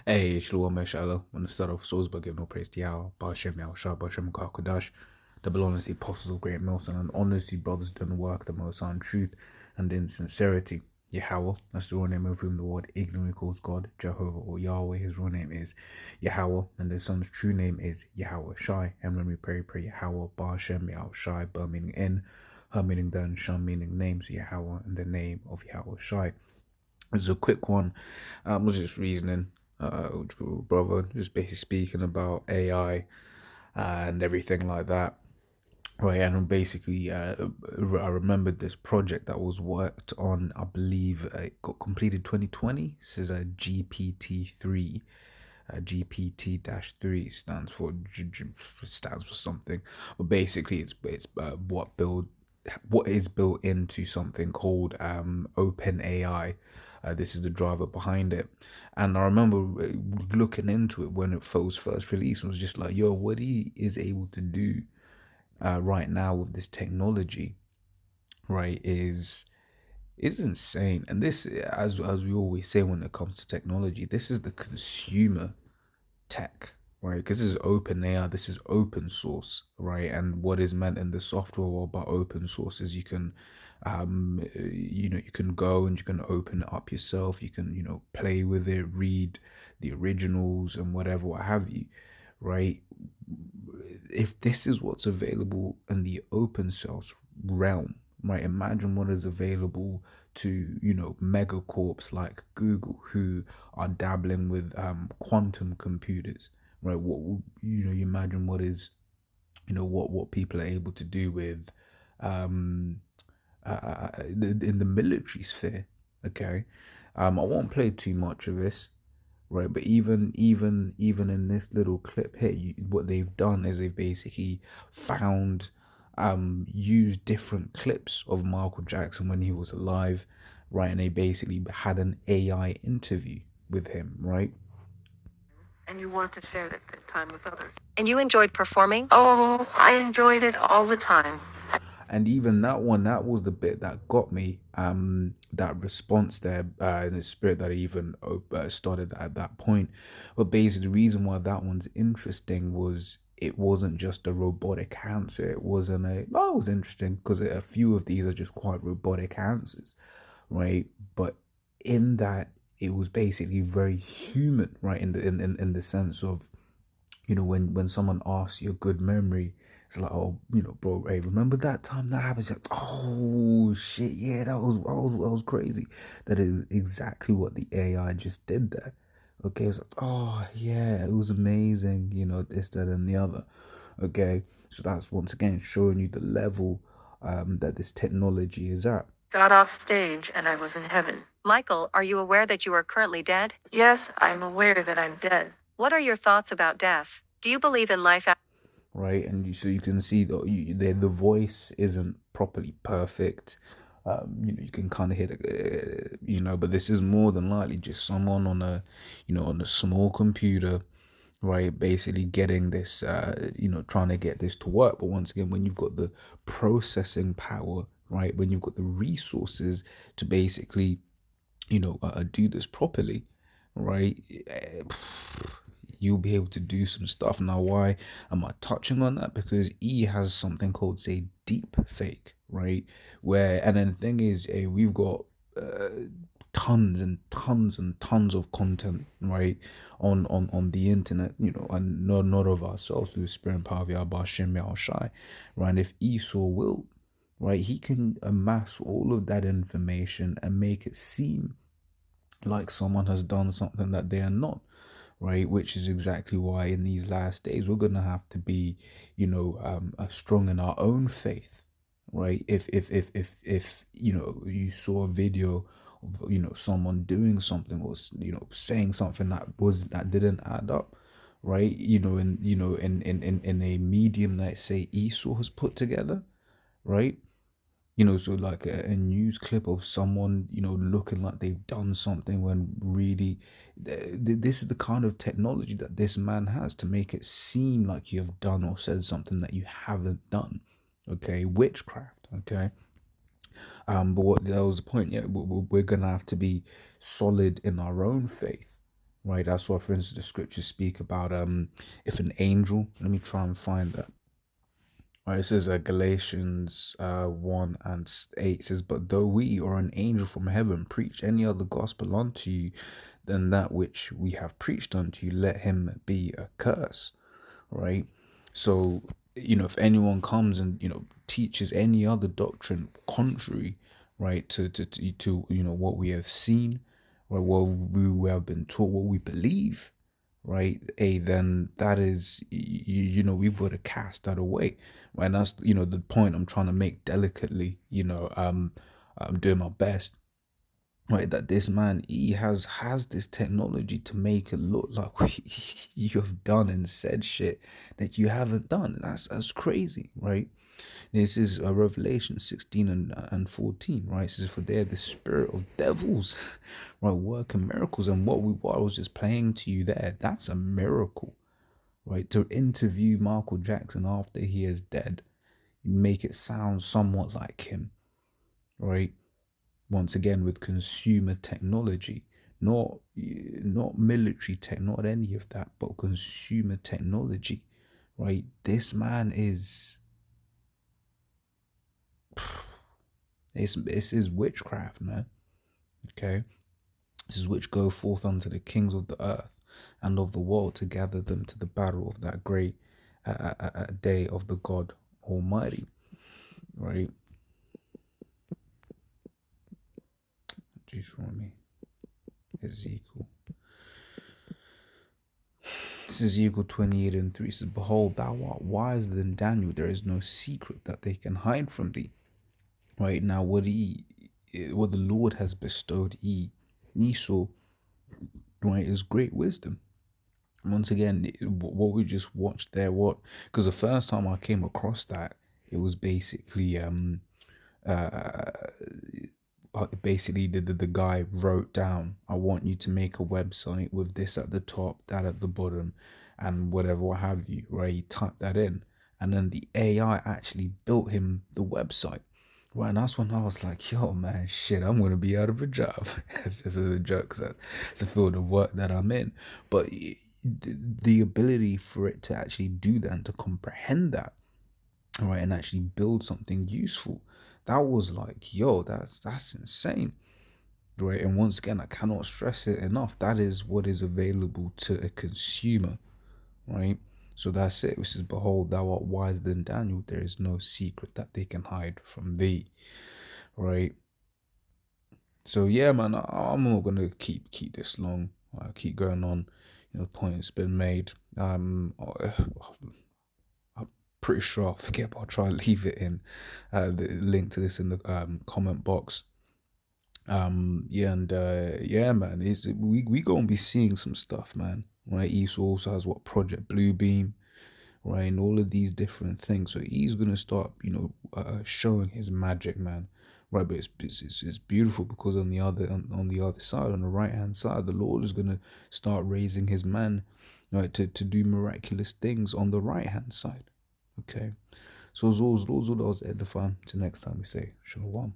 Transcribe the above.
Hey, Shalom Meshala. On the start of souls, but give no praise to Yahweh, Ba'ashem Yahshua, Ba'ashem Kakodash, double honors the apostles of great Milson, and honors the brothers doing the work, the most on truth and in sincerity. Yahweh, that's the real name of whom the word ignorantly calls God, Jehovah or Yahweh. His real name is Yahweh, and the son's true name is Yahweh Shai. And when we pray Yahweh, Ba'ashem Yahshua, Ba meaning in, Her meaning done, Sham meaning name, so Yahweh in the name of Yahweh Shai. This is a quick one. I was just reasoning, brother, just basically speaking about AI and everything like that. Right, and basically, I remembered this project that was worked on. I believe it got completed 2020. This is a GPT-3. GPT-3 stands for something, but basically, it's what is built into something called Open AI. This is the driver behind it, and I remember looking into it when it was first released. And was just like, yo, what he is able to do right now with this technology, right, is insane. And this, as we always say when it comes to technology, this is the consumer tech, right? Because this is open AI, this is open source, right? And what is meant in the software world by open source is you can you can go and you can open it up yourself, you can play with it, read the originals and whatever, what have you, right? If this is what's available in the open source realm, right, imagine what is available to megacorps like Google, who are dabbling with quantum computers, right? What you imagine what is what people are able to do with um in the military sphere. Okay, I won't play too much of this, right? But even in this little clip here, what they've done is they've basically found used different clips of Michael Jackson when he was alive, right? And they basically had an AI interview with him, right? And you want to share that good time with others. And you enjoyed performing? Oh, I enjoyed it all the time. And even that one, that was the bit that got me, that response there, in the spirit that I even started at that point. But basically, the reason why that one's interesting was it wasn't just a robotic answer. It wasn't it was interesting because a few of these are just quite robotic answers, right? But in that, it was basically very human, right? In the sense of, when someone asks you a good memory, it's like, oh, bro, hey, remember that time that happened? It's like, oh shit, yeah, that was crazy. That is exactly what the AI just did there. Okay, it's like, oh yeah, it was amazing, this, that, and the other. Okay, so that's once again showing you the level that this technology is at. Got off stage and I was in heaven. Michael, are you aware that you are currently dead? Yes, I'm aware that I'm dead. What are your thoughts about death? Do you believe in life after? Right, and so you can see that the voice isn't properly perfect. You can kind of hear the, but this is more than likely just someone on a small computer, right? Basically getting this, trying to get this to work. But once again, when you've got the processing power, right, when you've got the resources to basically, do this properly, right? You'll be able to do some stuff. Now, why am I touching on that? Because E has something called, say, deep fake, right? And then the thing is, we've got tons and tons and tons of content, right, on the internet, and not of ourselves through the spirit and power of Yahweh Shem Shai, right? And if Esau will, right, he can amass all of that information and make it seem like someone has done something that they are not, right? Which is exactly why in these last days we're gonna have to be, strong in our own faith, right? If you saw a video of someone doing something, or saying something that didn't add up, right? In a medium that, say, Esau has put together, right? So like a news clip of someone, looking like they've done something when really this is the kind of technology that this man has to make it seem like you have done or said something that you haven't done. Okay, witchcraft. Okay, but what that was the point. Yeah, we're gonna have to be solid in our own faith, right? That's what, for instance, the scriptures speak about. If an angel, let me try and find that. Right, it says Galatians 1 and 8 says, "But though we or an angel from heaven preach any other gospel unto you than that which we have preached unto you, let him be accursed." Right? So, if anyone comes and, teaches any other doctrine contrary, right, to what we have seen, or what we have been taught, what we believe, right, then that is, we've got to cast that away, right? And that's, the point I'm trying to make delicately. I'm doing my best, right? That this man, he has this technology to make it look like you have done and said shit that you haven't done. That's crazy, right? This is Revelation 16 and 14, right? It says, "For there the spirit of devils, right, working miracles." And what I was just playing to you there, that's a miracle, right? To interview Michael Jackson after he is dead, make it sound somewhat like him, right? Once again, with consumer technology, not military tech, not any of that, but consumer technology, right? This man is, this is witchcraft, man. Okay, this is which go forth unto the kings of the earth and of the world to gather them to the battle of that great day of the God Almighty, right? Deuteronomy, Ezekiel. This is Ezekiel 28 and 3. It says, "Behold, thou art wiser than Daniel. There is no secret that they can hide from thee." Right now, what the Lord has bestowed Esau, right, is great wisdom. Once again, what we just watched there, because the first time I came across that, it was basically basically the guy wrote down, "I want you to make a website with this at the top, that at the bottom, and whatever, what have you," right? He typed that in, and then the AI actually built him the website, right? And that's when I was like, yo, man, shit, I'm gonna be out of a job. It's just as a joke, because it's the field of work that I'm in. But the ability for it to actually do that and to comprehend that, right, and actually build something useful, that was like, yo, that's insane, right? And once again, I cannot stress it enough, that is what is available to a consumer, right? So that's it. Which is, "Behold, thou art wiser than Daniel. There is no secret that they can hide from thee," right? So yeah, man, I'm not gonna keep this long. Keep going on. The point's been made. Pretty sure I'll forget, but I'll try and leave it in the link to this in the comment box. Yeah, and yeah, man, we gonna be seeing some stuff, man. Right, Esau also has what, Project Bluebeam, right, and all of these different things. So he's gonna start, showing his magic, man. Right, but it's beautiful, because on the other side, on the right hand side, the Lord is gonna start raising his man, right, to do miraculous things on the right hand side. Okay, so those are those edifying. Till next time, we say Shalom.